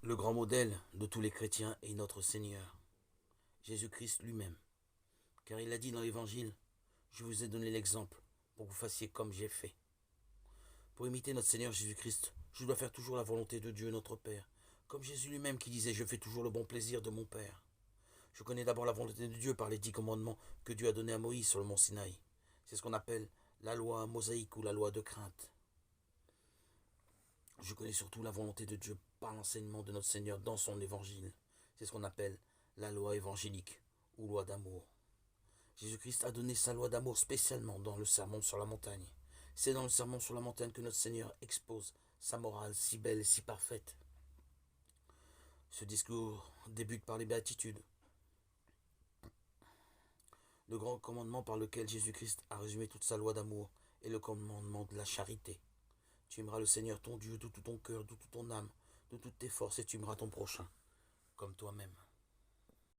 Le grand modèle de tous les chrétiens est notre Seigneur, Jésus-Christ lui-même. Car il a dit dans l'Évangile, je vous ai donné l'exemple pour que vous fassiez comme j'ai fait. Pour imiter notre Seigneur Jésus-Christ, je dois faire toujours la volonté de Dieu notre Père, comme Jésus lui-même qui disait, je fais toujours le bon plaisir de mon Père. Je connais d'abord la volonté de Dieu par les 10 commandements que Dieu a donnés à Moïse sur le mont Sinaï. C'est ce qu'on appelle la loi mosaïque ou la loi de crainte. Je connais surtout la volonté de Dieu par l'enseignement de notre Seigneur dans son évangile. C'est ce qu'on appelle la loi évangélique ou loi d'amour. Jésus-Christ a donné sa loi d'amour spécialement dans le sermon sur la montagne. C'est dans le sermon sur la montagne que notre Seigneur expose sa morale si belle et si parfaite. Ce discours débute par les béatitudes. Le grand commandement par lequel Jésus-Christ a résumé toute sa loi d'amour est le commandement de la charité. Tu aimeras le Seigneur ton Dieu de tout ton cœur, de toute ton âme, de toutes tes forces, et tu aimeras ton prochain comme toi-même.